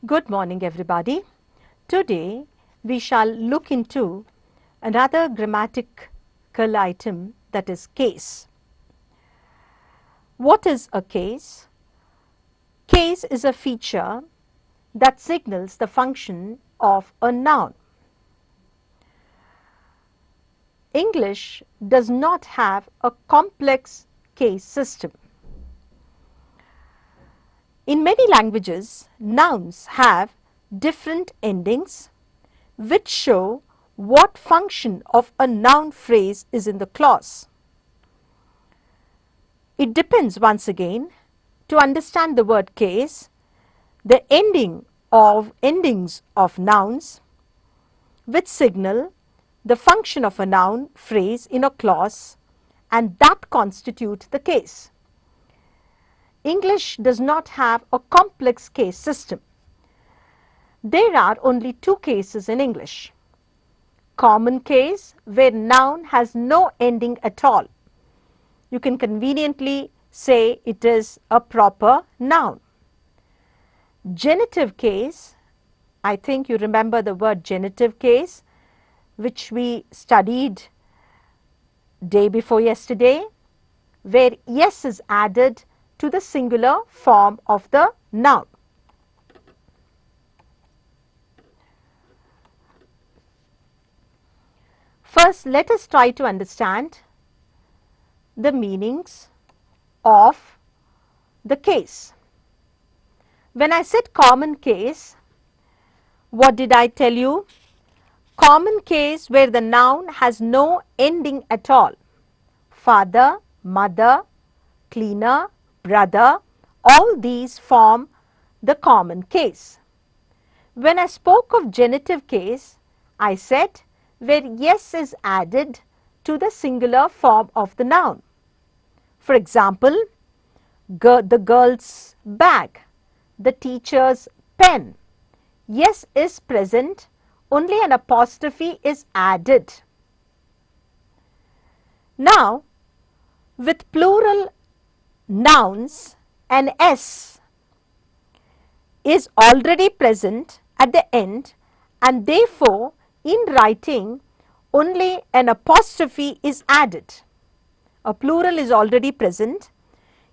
Good morning, everybody. Today we shall look into another grammatical item, that is case. What is a case? Case is a feature that signals the function of a noun. English does not have a complex case system. In many languages, nouns have different endings which show what function of a noun phrase is in the clause. It depends once again, to understand the word case, the endings of nouns which signal the function of a noun phrase in a clause, and that constitute the case. English does not have a complex case system. There are only two cases in English. Common case, where noun has no ending at all. You can conveniently say it is a proper noun. Genitive case, I think you remember the word genitive case, which we studied day before yesterday, where yes is added to the singular form of the noun. First, let us try to understand the meanings of the case. When I said common case, what did I tell you? Common case where the noun has no ending at all. Father, mother, cleaner, brother, all these form the common case. When I spoke of genitive case, I said where yes is added to the singular form of the noun. For example, the girl's bag, the teacher's pen. Yes is present, only an apostrophe is added. Now, with plural nouns, an S is already present at the end, and therefore, in writing only an apostrophe is added. A plural is already present.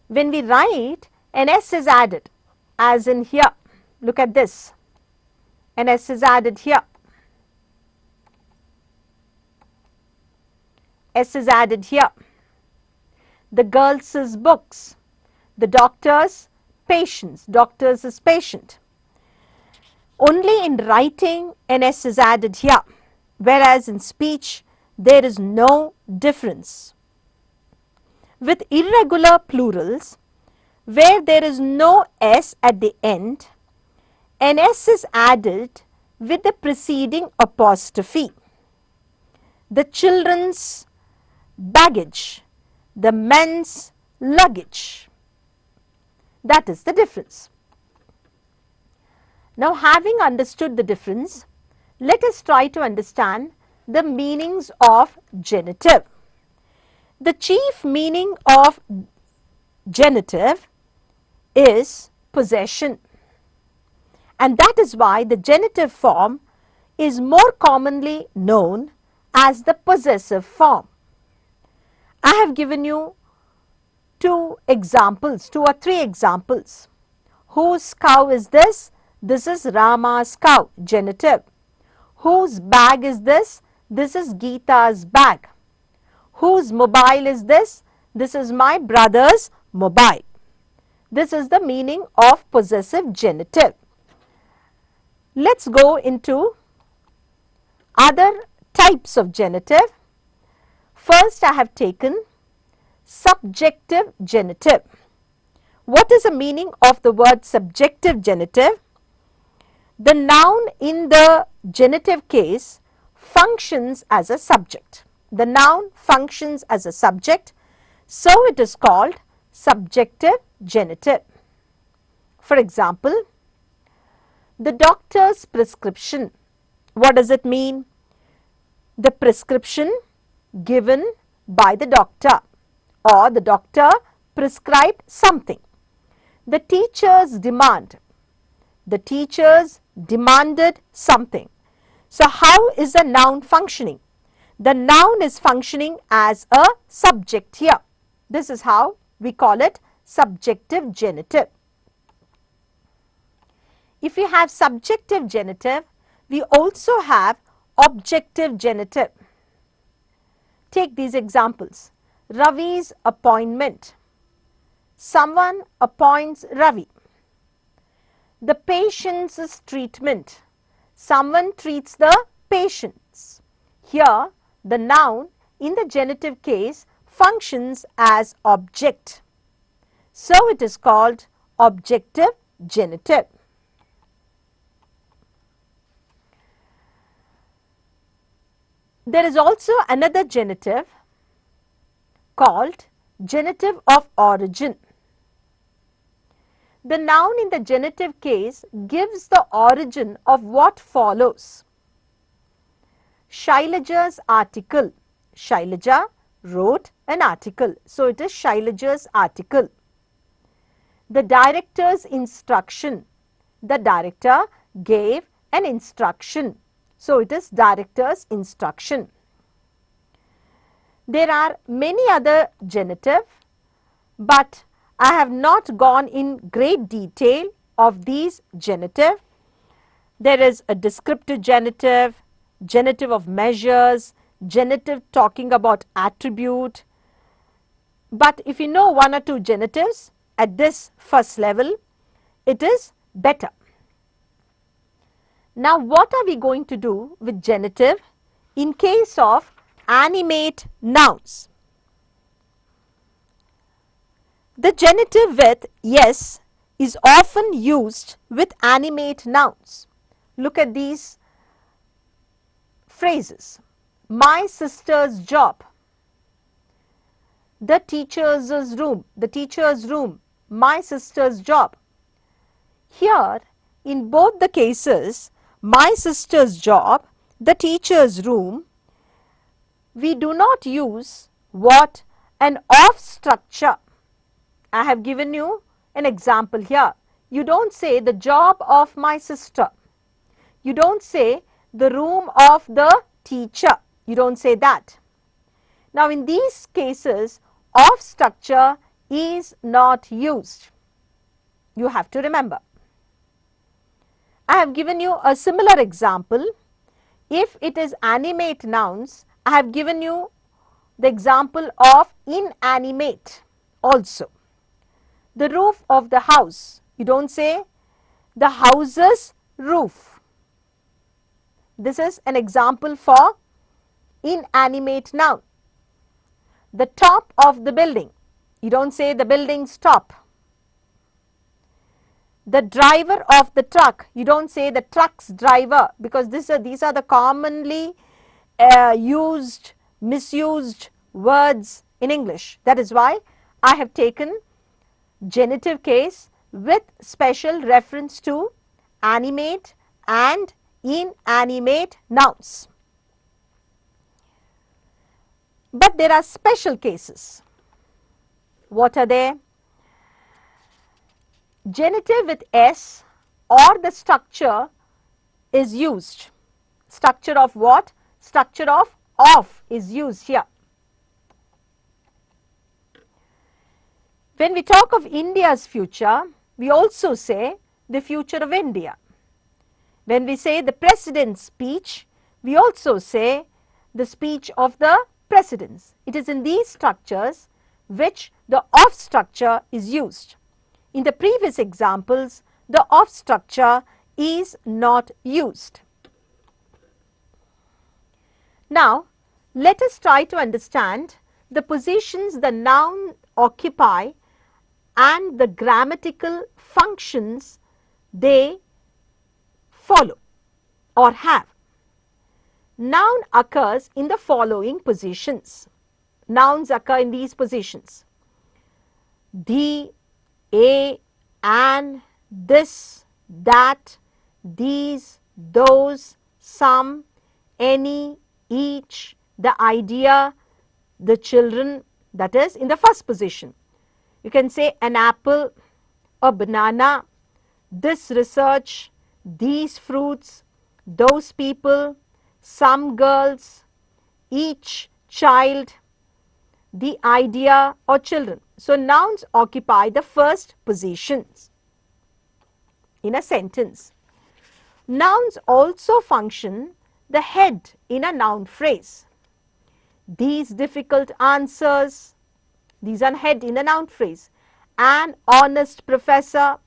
When we write, an S is added, as in here. Look at this. An S is added here. S is added here. The girls' books. The doctor's patients. Doctors is patient. Only in writing an S is added here, whereas in speech there is no difference. With irregular plurals, where there is no S at the end, an S is added with the preceding apostrophe. The children's baggage, the men's luggage. That is the difference. Now, having understood the difference, let us try to understand the meanings of genitive. The chief meaning of genitive is possession, and that is why the genitive form is more commonly known as the possessive form. I have given you two or three examples. Whose cow is this? This is Rama's cow, genitive. Whose bag is this? This is Geeta's bag. Whose mobile is this? This is my brother's mobile. This is the meaning of possessive genitive. Let's go into other types of genitive. First, I have taken subjective genitive. What is the meaning of the word subjective genitive? The noun in the genitive case functions as a subject. The noun functions as a subject, so it is called subjective genitive. For example, the doctor's prescription. What does it mean? The prescription given by the doctor, or the doctor prescribed something. The teacher's demand. The teachers demanded something. So how is the noun functioning? The noun is functioning as a subject here. This is how we call it subjective genitive. If we have subjective genitive, we also have objective genitive. Take these examples. Ravi's appointment. Someone appoints Ravi. The patient's treatment. Someone treats the patients. Here, the noun in the genitive case functions as object. So it is called objective genitive. There is also another genitive called genitive of origin. The noun in the genitive case gives the origin of what follows. Shailaja's article. Shailaja wrote an article. So it is Shailaja's article. The director's instruction. The director gave an instruction. So it is director's instruction. There are many other genitive, but I have not gone in great detail of these genitive. There is a descriptive genitive, genitive of measures, genitive talking about attribute. But if you know one or two genitives at this first level, it is better. Now, what are we going to do with genitive in case of animate nouns? The genitive with yes is often used with animate nouns. Look at these phrases. My sister's job. The teacher's room, my sister's job. Here, in both the cases, my sister's job, the teacher's room, we do not use what? An of structure. I have given you an example here. You don't say the job of my sister. You don't say the room of the teacher. You don't say that. Now, in these cases, of structure is not used. You have to remember. I have given you a similar example. If it is animate nouns, I have given you the example of inanimate also. The roof of the house. You don't say the house's roof. This is an example for inanimate noun. The top of the building. You don't say the building's top. The driver of the truck. You don't say the truck's driver, because these are the commonly misused words in English. That is why I have taken genitive case with special reference to animate and inanimate nouns. But there are special cases. What are they? Genitive with S or the structure is used. Structure of what? Structure of is used here. When we talk of India's future, we also say the future of India. When we say the president's speech, we also say the speech of the presidents. It is in these structures which the of structure is used. In the previous examples, the of structure is not used. Now, let us try to understand the positions the noun occupy and the grammatical functions they follow or have. Noun occurs in the following positions. Nouns occur in these positions: the, a, an, this, that, these, those, some, any, each, the idea, the children. That is in the first position. You can say an apple, a banana, this research, these fruits, those people, some girls, each child, the idea or children. So, nouns occupy the first positions in a sentence. Nouns also function the head in a noun phrase. These difficult answers, these are head in a noun phrase. An honest professor,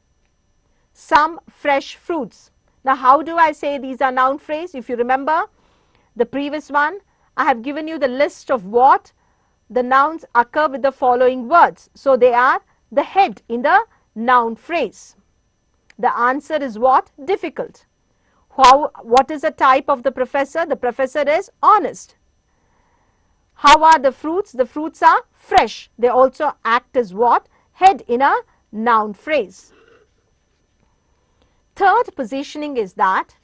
some fresh fruits. Now, how do I say these are noun phrase? If you remember the previous one, I have given you the list of what the nouns occur with the following words. So, they are the head in the noun phrase. The answer is what? Difficult. What is the type of the professor? The professor is honest. How are the fruits? The fruits are fresh. They also act as what? Head in a noun phrase. Third positioning is that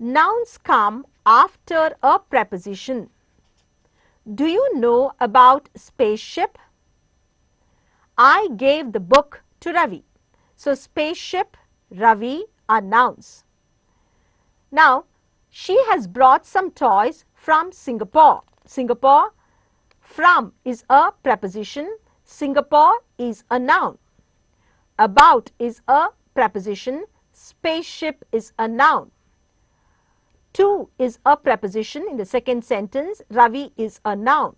nouns come after a preposition. Do you know about spaceship? I gave the book to Ravi. So, spaceship, Ravi are nouns. Now, she has brought some toys from Singapore. Singapore, from is a preposition. Singapore is a noun. About is a preposition. Spaceship is a noun. To is a preposition in the second sentence. Ravi is a noun.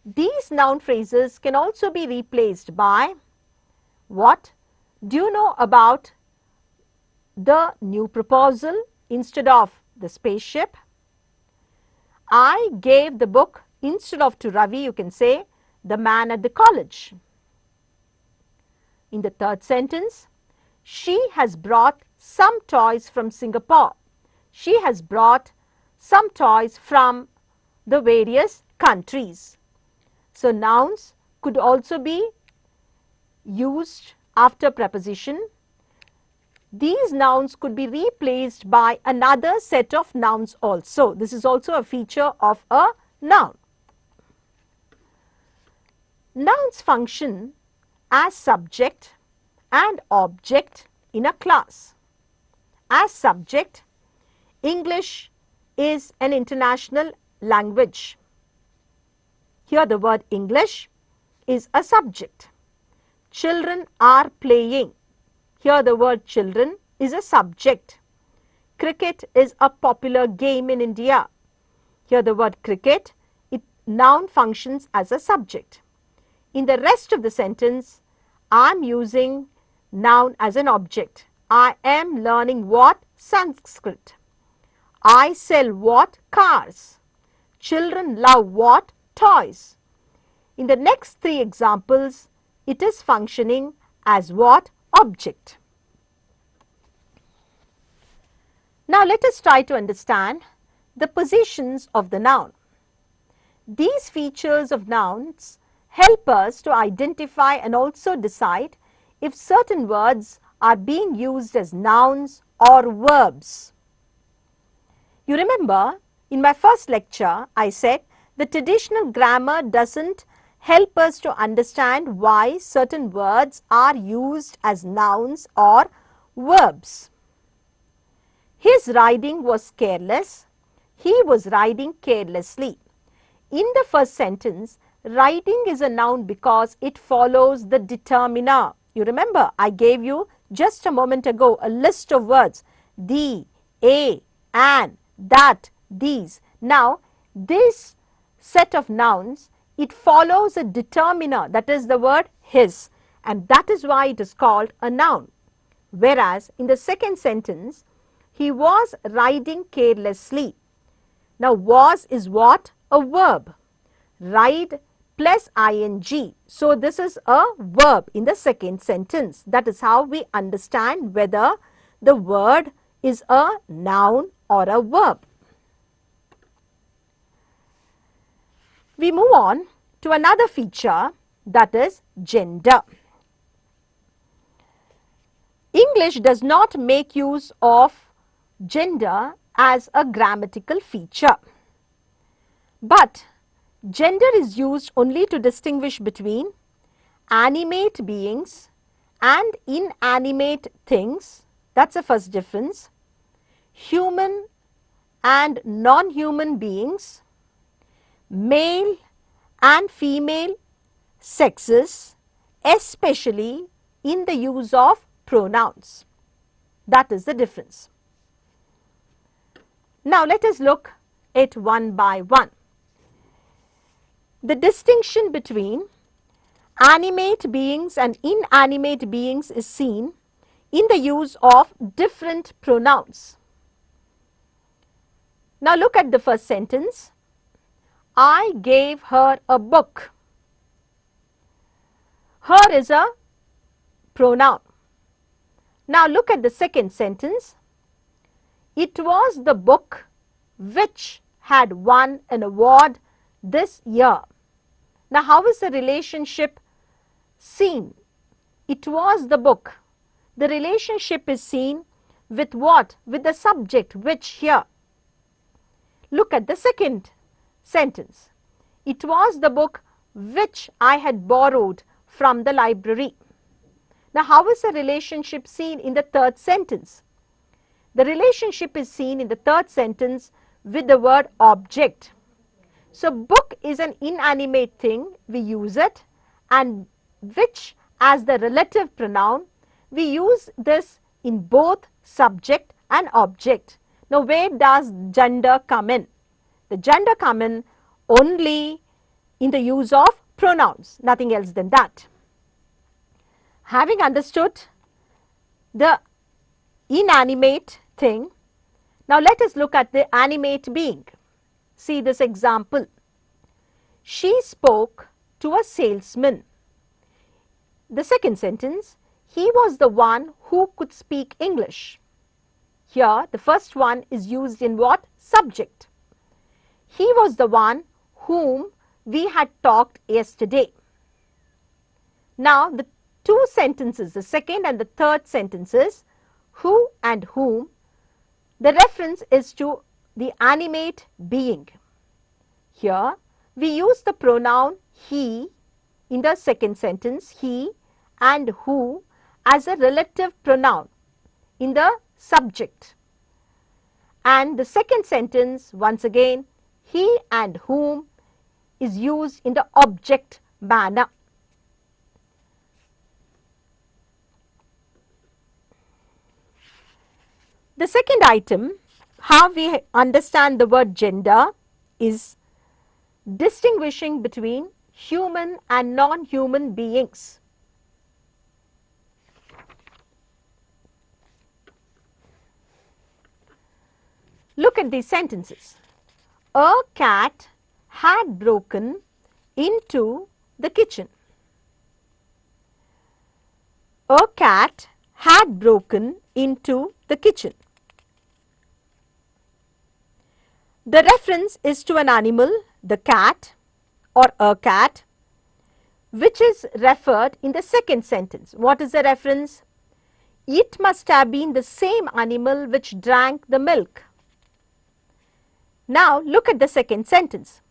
These noun phrases can also be replaced by what? Do you know about the new proposal instead of the spaceship? I gave the book instead of to Ravi, you can say the man at the college. In the third sentence, she has brought some toys from Singapore. She has brought some toys from the various countries. So, nouns could also be used after preposition. These nouns could be replaced by another set of nouns also. This is also a feature of a noun. Nouns function as subject and object in a class. As subject, English is an international language. Here the word English is a subject. Children are playing. Here the word children is a subject. Cricket is a popular game in India. Here the word cricket, noun functions as a subject. In the rest of the sentence, I am using noun as an object. I am learning what? Sanskrit. I sell what? Cars. Children love what? Toys. In the next three examples, it is functioning as what? Object. Now, let us try to understand the positions of the noun. These features of nouns help us to identify and also decide if certain words are being used as nouns or verbs. You remember in my first lecture, I said the traditional grammar doesn't help us to understand why certain words are used as nouns or verbs. His riding was careless. He was riding carelessly. In the first sentence, riding is a noun because it follows the determiner. You remember I gave you just a moment ago a list of words, the, a, an, that, these. Now, this set of nouns, it follows a determiner, that is the word his, and that is why it is called a noun. Whereas, in the second sentence, he was riding carelessly. Now, was is what? A verb. Ride plus ing. So, this is a verb in the second sentence. That is how we understand whether the word is a noun or a verb. We move on to another feature, that is gender. English does not make use of gender as a grammatical feature, but gender is used only to distinguish between animate beings and inanimate things, That is the first difference. Human and non-human beings, male and female sexes, especially in the use of pronouns. That is the difference. Now let us look at one by one. The distinction between animate beings and inanimate beings is seen in the use of different pronouns. Now look at the first sentence. I gave her a book. Her is a pronoun. Now look at the second sentence. It was the book which had won an award this year. Now how is the relationship seen? It was the book. The relationship is seen with what? With the subject which here. Look at the second sentence. It was the book which I had borrowed from the library. Now how is the relationship seen in the third sentence? The relationship is seen in the third sentence with the word object. So book is an inanimate thing, we use it, and which as the relative pronoun, we use this in both subject and object. Now where does gender come in? The gender come in only in the use of pronouns, nothing else than that. Having understood the inanimate thing, now let us look at the animate being. See this example. She spoke to a salesman. The second sentence, he was the one who could speak English. Here the first one is used in what? Subject. He was the one whom we had talked yesterday. Now the two sentences, the second and the third sentences, who and whom, the reference is to the animate being. Here we use the pronoun he in the second sentence, he and who as a relative pronoun in the subject. And the second sentence, once again, he and whom is used in the object manner. The second item, how we understand the word gender, is distinguishing between human and non-human beings. Look at these sentences. A cat had broken into the kitchen. A cat had broken into the kitchen. The reference is to an animal, the cat or a cat, which is referred in the second sentence. What is the reference? It must have been the same animal which drank the milk. Now look at the second sentence.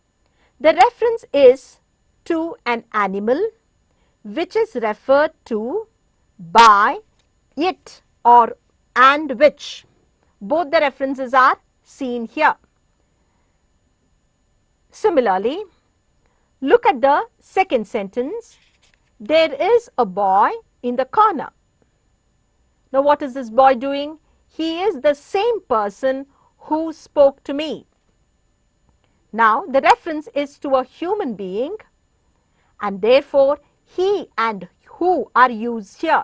The reference is to an animal which is referred to by it or and which. Both the references are seen here. Similarly, look at the second sentence. There is a boy in the corner. Now what is this boy doing? He is the same person who spoke to me. Now the reference is to a human being and therefore he and who are used here.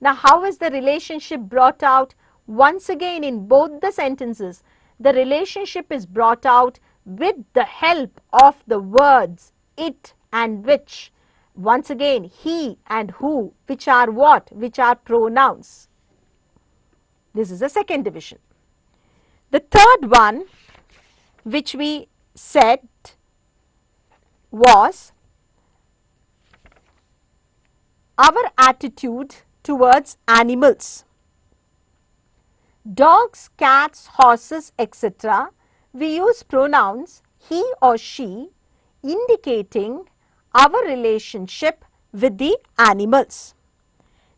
Now how is the relationship brought out? Once again in both the sentences, the relationship is brought out with the help of the words it and which. Once again he and who, which are what? Which are pronouns. This is the second division. The third one which we said was our attitude towards animals. Dogs, cats, horses, etc. we use pronouns he or she indicating our relationship with the animals.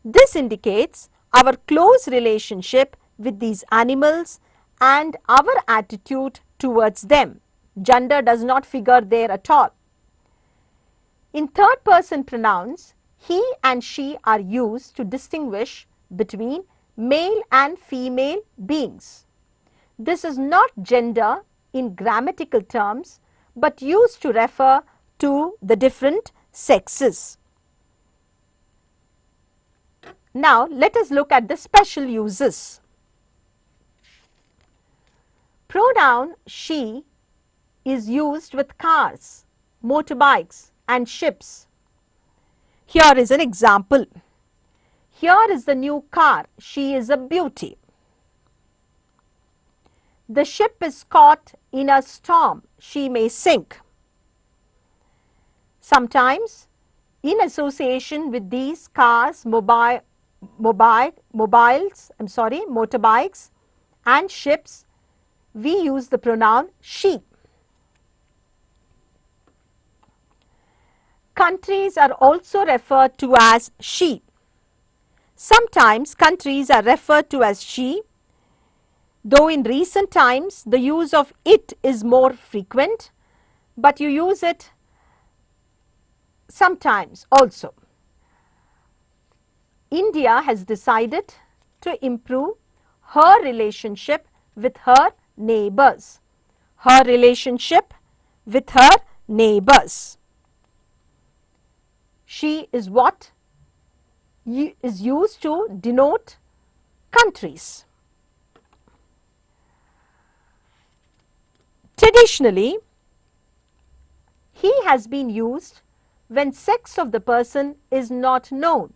This indicates our close relationship with these animals and our attitude towards them. Gender does not figure there at all. In third person pronouns, he and she are used to distinguish between male and female beings. This is not gender in grammatical terms, but used to refer to the different sexes. Now, let us look at the special uses. Pronoun she is used with cars, motorbikes and ships. Here is an example. Here is the new car. She is a beauty. The ship is caught in a storm. She may sink. Sometimes, in association with these cars, motorbikes and ships, we use the pronoun she. Countries are also referred to as she. Sometimes countries are referred to as she, though in recent times the use of it is more frequent, but you use it sometimes also. India has decided to improve her relationship with her neighbors. Her relationship with her neighbors. She is what is used to denote countries. Traditionally, he has been used when sex of the person is not known.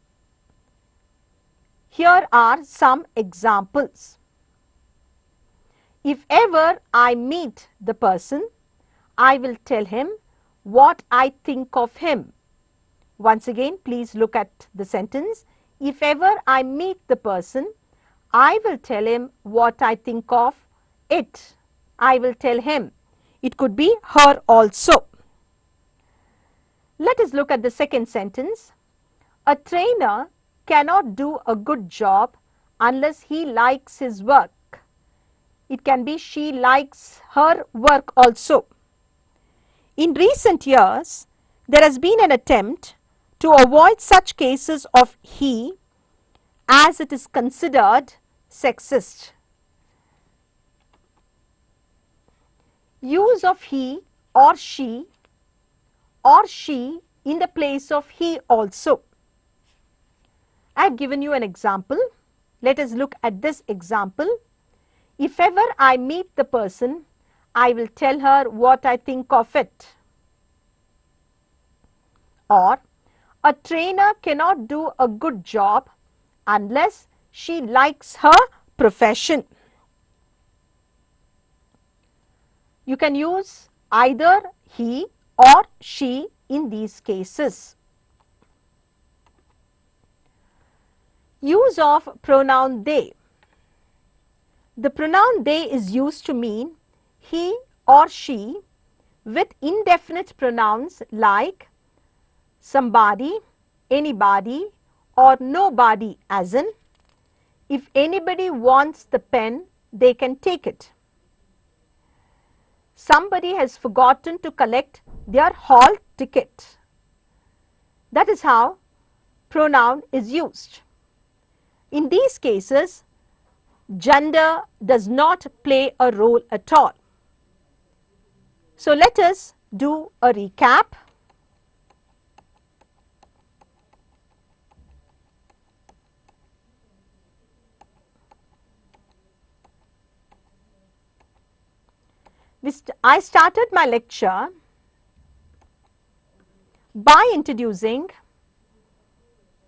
Here are some examples. If ever I meet the person, I will tell him what I think of him. Once again, please look at the sentence. If ever I meet the person, I will tell him what I think of it. I will tell him. It could be her also. Let us look at the second sentence. A trainer cannot do a good job unless he likes his work. It can be she likes her work also. In recent years, there has been an attempt to avoid such cases of he, as it is considered sexist. Use of he or she in the place of he also. I have given you an example. Let us look at this example. If ever I meet the person, I will tell her what I think of it. Or, a trainer cannot do a good job unless she likes her profession. You can use either he or she in these cases. Use of pronoun they. The pronoun they is used to mean he or she with indefinite pronouns like somebody, anybody or nobody, as in, if anybody wants the pen, they can take it. Somebody has forgotten to collect their hall ticket. That is how pronoun is used. In these cases, gender does not play a role at all. So let us do a recap. I started my lecture by introducing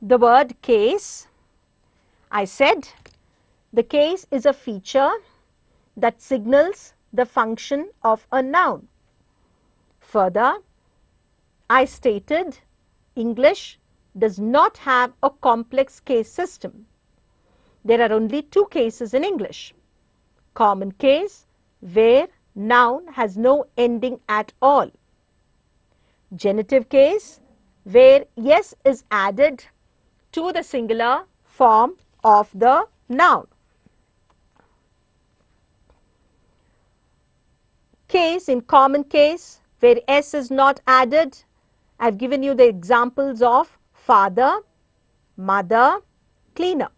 the word case. I said the case is a feature that signals the function of a noun. Further, I stated English does not have a complex case system. There are only two cases in English. Common case, where noun has no ending at all. Genitive case, where yes is added to the singular form of the noun. Case, in common case where S is not added, I have given you the examples of father, mother, cleaner.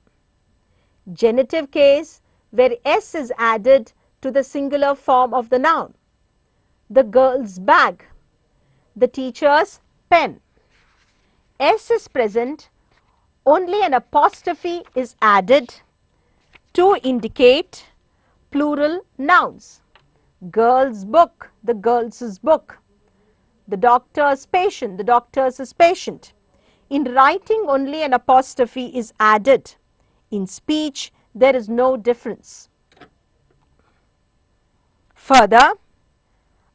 Genitive case where S is added to the singular form of the noun, the girl's bag, the teacher's pen. S is present, only an apostrophe is added to indicate plural nouns. Girl's book, the girl's book. The doctor's patient, the doctor's patient. In writing, only an apostrophe is added. In speech, there is no difference. Further,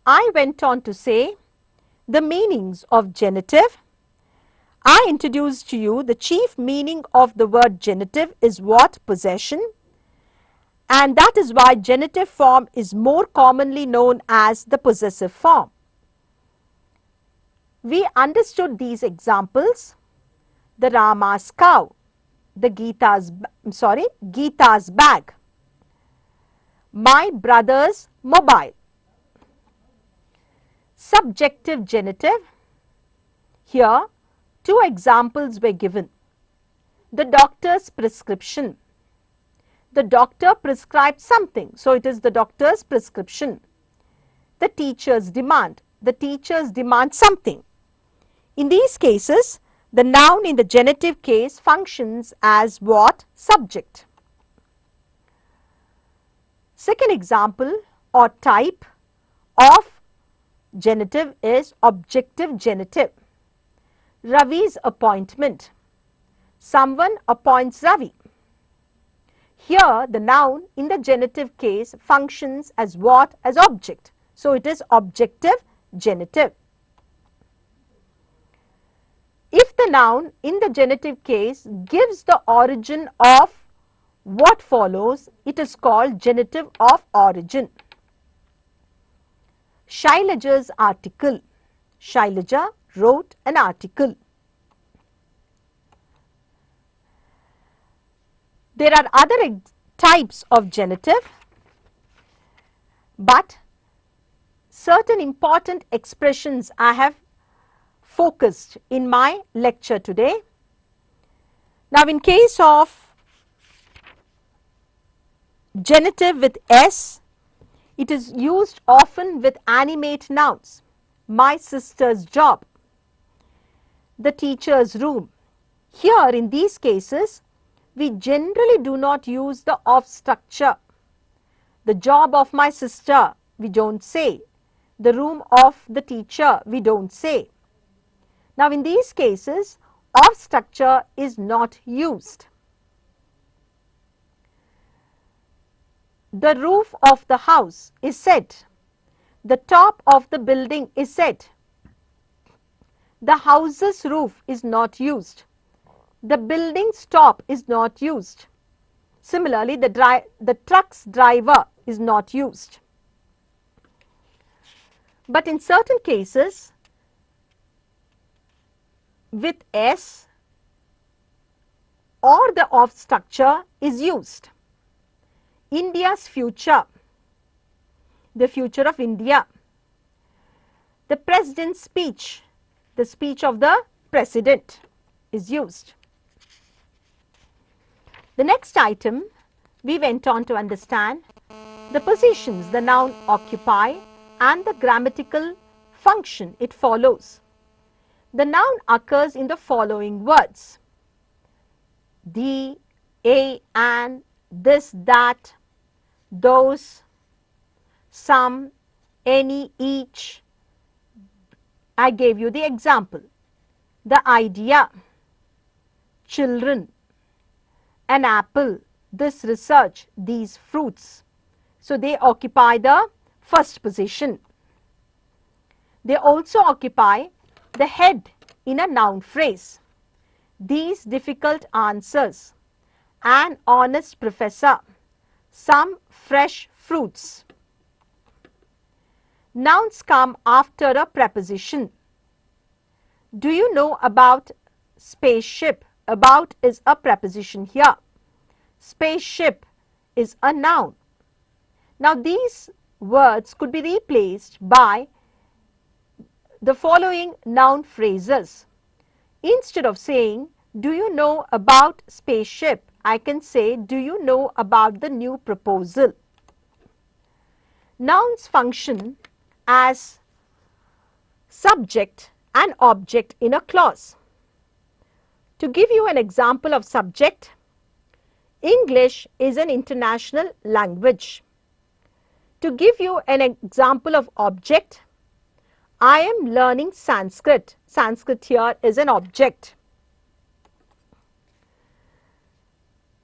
I went on to say the meanings of genitive. I introduced to you the chief meaning of the word genitive is what? Possession. And that is why genitive form is more commonly known as the possessive form. We understood these examples: the Rama's cow, the Gita's bag, my brother's mobile. Subjective genitive, here two examples were given. The doctor's prescription. The doctor prescribed something, so it is the doctor's prescription. The teacher's demand. The teachers demand something. In these cases, the noun in the genitive case functions as what? Subject. Second example or type of genitive is objective genitive. Ravi's appointment. Someone appoints Ravi. Here the noun in the genitive case functions as what? As object. So it is objective genitive. If the noun in the genitive case gives the origin of what follows, it is called genitive of origin. Shailaja's article. Shailaja wrote an article. There are other types of genitive, but certain important expressions I have focused in my lecture today. Now, in case of genitive with S, it is used often with animate nouns. My sister's job, the teacher's room. Here in these cases, we generally do not use the of structure. The job of my sister, we don't say. The room of the teacher, we don't say. Now, in these cases, of structure is not used. The roof of the house is said. The top of the building is said. The house's roof is not used. The building's top is not used. Similarly, the truck's driver is not used. But in certain cases, with S or the of structure is used. India's future, the future of India. The president's speech, the speech of the president is used. The next item, we went on to understand the positions the noun occupy and the grammatical function it follows. The noun occurs in the following words: the, a, an, this, that, those, some, any, each. I gave you the example. The idea, children, an apple, this research, these fruits. So they occupy the first position. They also occupy the head in a noun phrase. These difficult answers, an honest professor, some fresh fruits. Nouns come after a preposition. Do you know about spaceship? About is a preposition here. spaceship is a noun. Now these words could be replaced by the following noun phrases. Instead of saying, do you know about spaceship, I can say, do you know about the new proposal? Nouns function as subject and object in a clause. To give you an example of subject, English is an international language. To give you an example of object, I am learning Sanskrit. Sanskrit here is an object.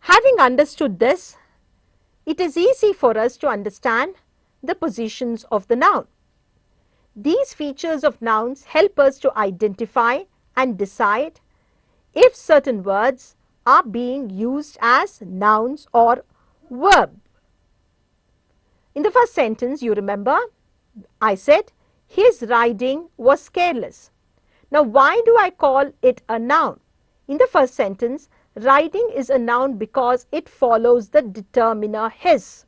Having understood this, it is easy for us to understand the positions of the noun. These features of nouns help us to identify and decide if certain words are being used as nouns or verb. In the first sentence, you remember, I said, his riding was careless. Now, why do I call it a noun? In the first sentence, riding is a noun because it follows the determiner his.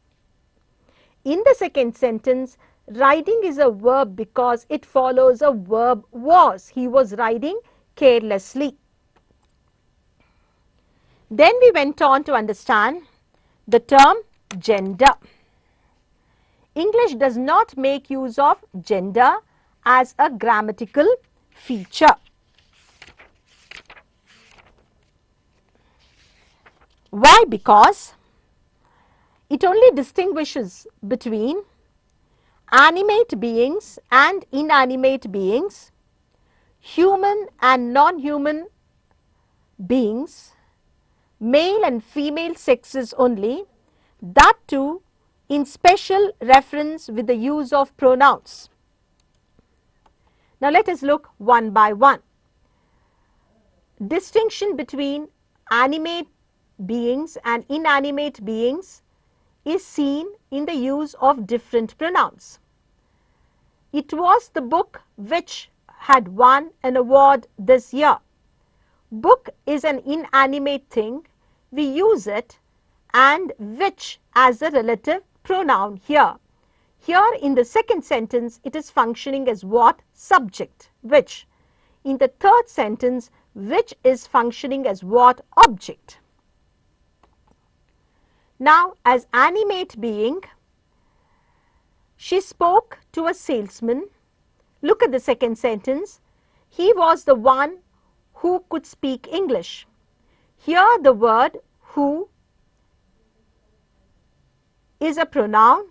In the second sentence, riding is a verb because it follows a verb was. He was riding carelessly. Then we went on to understand the term gender. English does not make use of gender as a grammatical feature. Why? Because it only distinguishes between animate beings and inanimate beings, human and non-human beings, male and female sexes only, that too in special reference with the use of pronouns. Now let us look one by one. Distinction between animate beings and inanimate beings is seen in the use of different pronouns. It was the book which had won an award this year. Book is an inanimate thing. We use it and which as a relative pronoun here. Here in the second sentence, it is functioning as what? Subject, which. In the third sentence, which is functioning as what? Object. Now, as animate being, she spoke to a salesman. Look at the second sentence. He was the one who could speak English. Here the word who is a pronoun.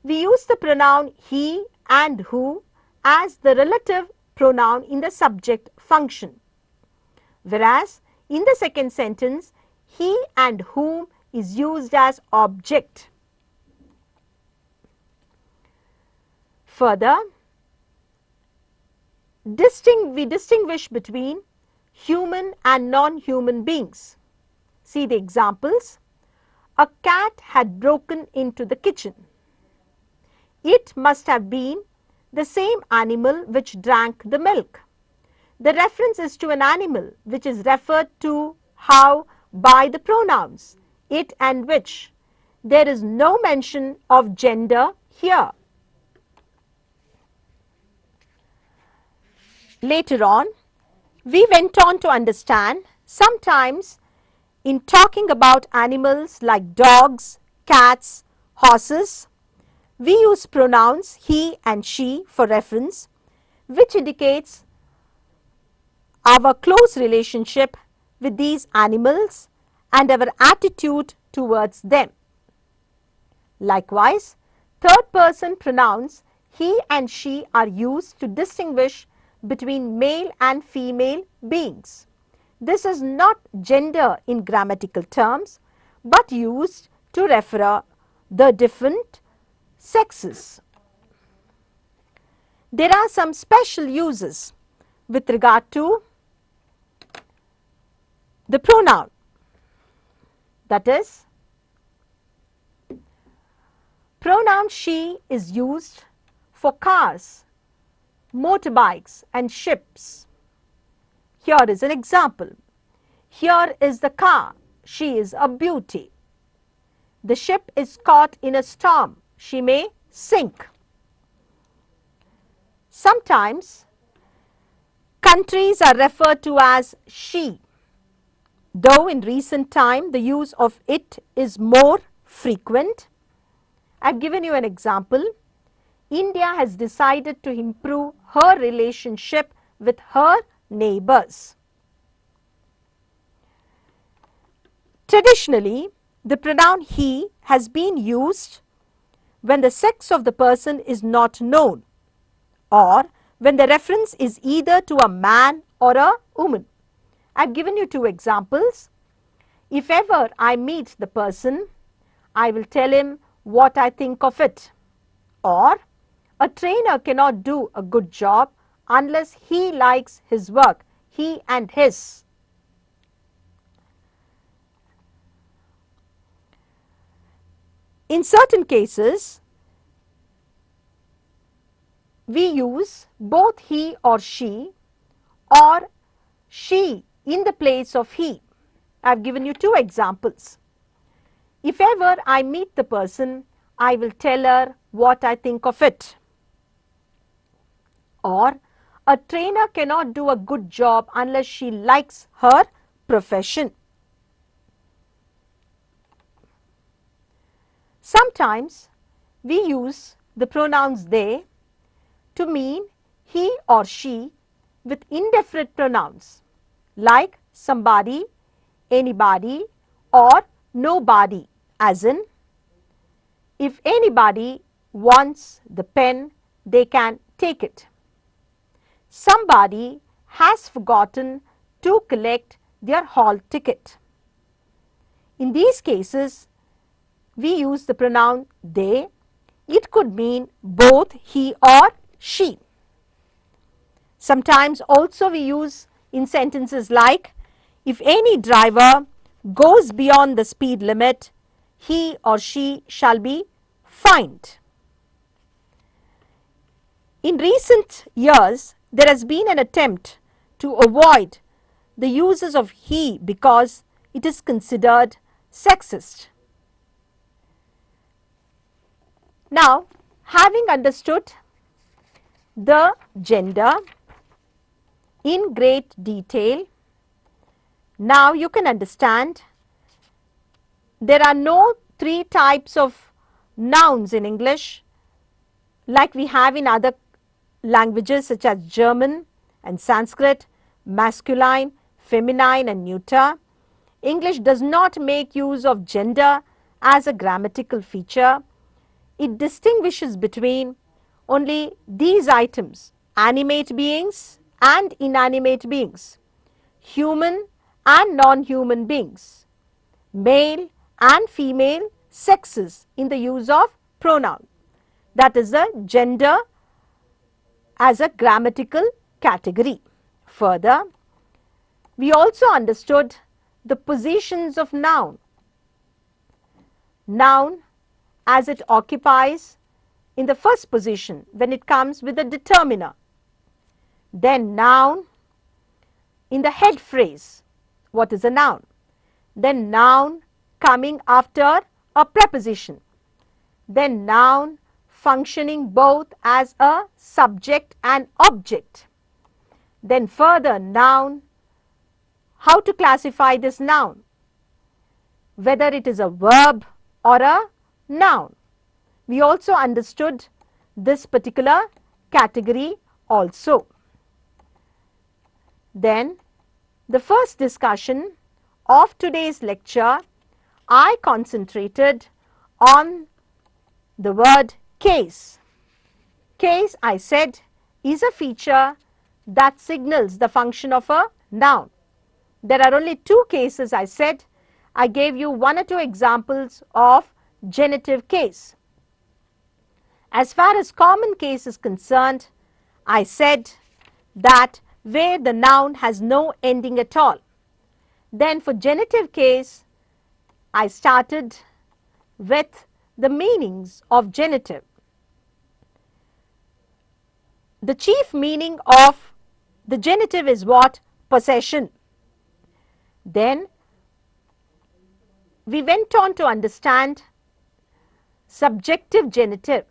We use the pronoun he and who as the relative pronoun in the subject function. Whereas in the second sentence, he and whom is used as object. Further, we distinguish between human and non-human beings. See the examples. A cat had broken into the kitchen. It must have been the same animal which drank the milk. The reference is to an animal which is referred to how? By the pronouns it and which. There is no mention of gender here. Later on, we went on to understand sometimes in talking about animals like dogs, cats, horses, we use pronouns he and she for reference, which indicates our close relationship with these animals and our attitude towards them. Likewise, third person pronouns he and she are used to distinguish between male and female beings. This is not gender in grammatical terms, but used to refer the different sexes. There are some special uses with regard to the pronoun. That is, pronoun she is used for cars, motorbikes and ships. Here is an example. Here is the car. She is a beauty. The ship is caught in a storm. She may sink. Sometimes countries are referred to as she, though in recent time the use of it is more frequent. I have given you an example. India has decided to improve her relationship with her neighbors. Traditionally, the pronoun he has been used when the sex of the person is not known, or when the reference is either to a man or a woman. I have given you two examples. If ever I meet the person, I will tell him what I think of it. Or, a trainer cannot do a good job unless he likes his work. He and his. In certain cases, we use both he or she in the place of he. I have given you two examples. If ever I meet the person, I will tell her what I think of it. Or, a trainer cannot do a good job unless she likes her profession. Sometimes we use the pronouns they to mean he or she with indefinite pronouns like somebody, anybody or nobody, as in, if anybody wants the pen, they can take it. Somebody has forgotten to collect their hall ticket. In these cases, we use the pronoun they. It could mean both he or she. Sometimes also we use in sentences like, if any driver goes beyond the speed limit, he or she shall be fined. In recent years, there has been an attempt to avoid the uses of he because it is considered sexist. Now, having understood the gender in great detail, now you can understand there are no three types of nouns in English like we have in other languages such as German and Sanskrit, masculine, feminine and neuter. English does not make use of gender as a grammatical feature. It distinguishes between only these items: animate beings and inanimate beings, human and non-human beings, male and female sexes in the use of pronoun. That is the gender as a grammatical category. Further, we also understood the positions of noun. Noun as it occupies in the first position when it comes with a determiner. Then noun in the head phrase. What is a noun? Then noun coming after a preposition. Then noun functioning both as a subject and object. Then further noun, how to classify this noun, whether it is a verb or a noun. We also understood this particular category also. Then the first discussion of today's lecture, I concentrated on the word case. Case, I said, is a feature that signals the function of a noun. There are only two cases, I said. I gave you one or two examples of genitive case. As far as common case is concerned, I said that where the noun has no ending at all. Then for genitive case, I started with the meanings of genitive. The chief meaning of the genitive is what? Possession. Then we went on to understand subjective genitive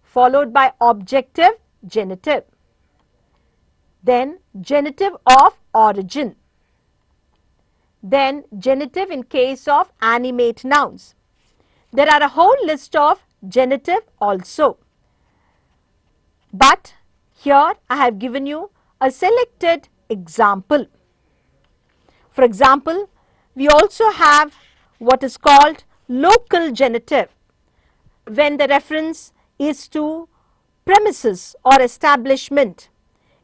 followed by objective genitive, then genitive of origin, then genitive in case of animate nouns. There are a whole list of genitive also, but here I have given you a selected example. For example, we also have what is called local genitive, when the reference is to premises or establishment.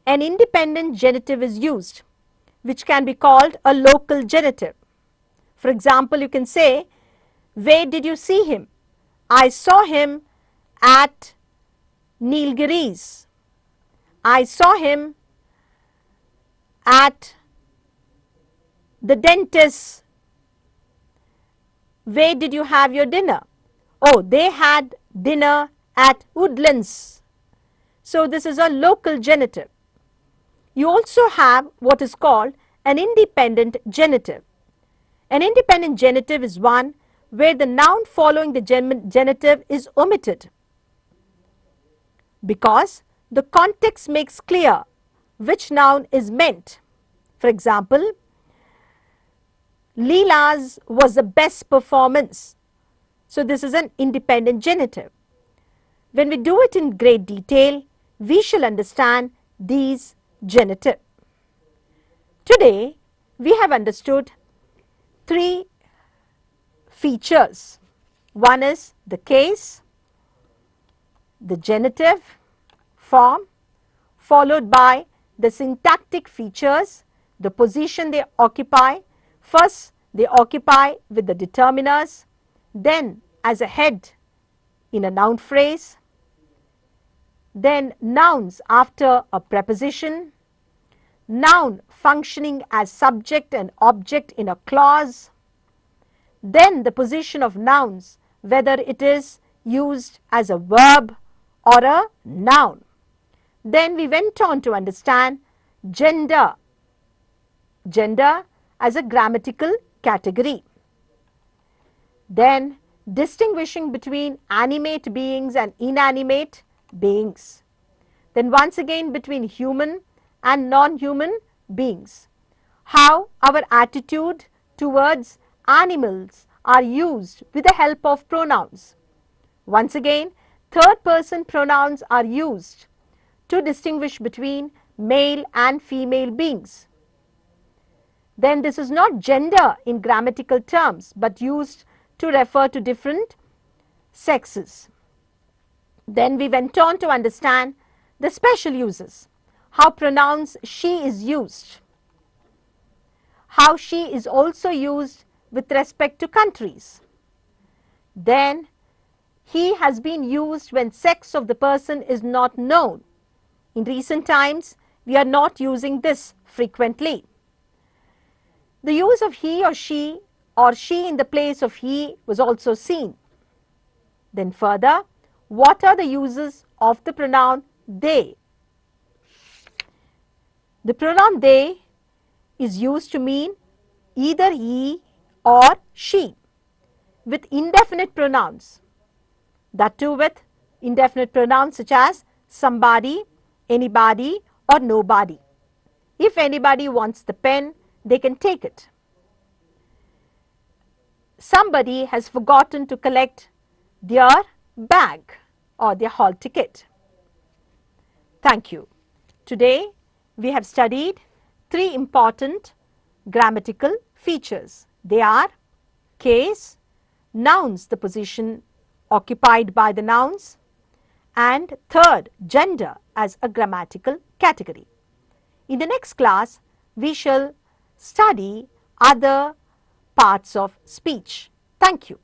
An independent genitive is used, which can be called a local genitive. For example, you can say, where did you see him? I saw him at Nilgiris. I saw him at the dentist. Where did you have your dinner? Oh, they had dinner at Woodlands. So this is a local genitive. You also have what is called an independent genitive. An independent genitive is one where the noun following the genitive is omitted, because the context makes clear which noun is meant. For example, Leela's was the best performance. So this is an independent genitive. When we do it in great detail, we shall understand these genitive. Today, we have understood three features. One is the case, the genitive form, followed by the syntactic features, the position they occupy. First, they occupy with the determiners, then as a head in a noun phrase, then nouns after a preposition, noun functioning as subject and object in a clause, then the position of nouns, whether it is used as a verb or a noun. Then we went on to understand gender, gender as a grammatical category. Then distinguishing between animate beings and inanimate beings. Then once again between human and non-human beings. How our attitude towards animals are used with the help of pronouns. Once again, third person pronouns are used to distinguish between male and female beings. Then this is not gender in grammatical terms, but used to refer to different sexes. Then we went on to understand the special uses, how pronouns she is used, how she is also used with respect to countries. Then he has been used when sex of the person is not known. In recent times, we are not using this frequently. The use of he or she in the place of he was also seen. Then further, what are the uses of the pronoun they? The pronoun they is used to mean either he or she with indefinite pronouns. That too with indefinite pronouns such as somebody, anybody or nobody. If anybody wants the pen, they can take it. Somebody has forgotten to collect their bag or their hall ticket. Thank you. Today we have studied three important grammatical features. They are case, nouns, the position occupied by the nouns, and third, gender as a grammatical category. In the next class, we shall study other parts of speech. Thank you.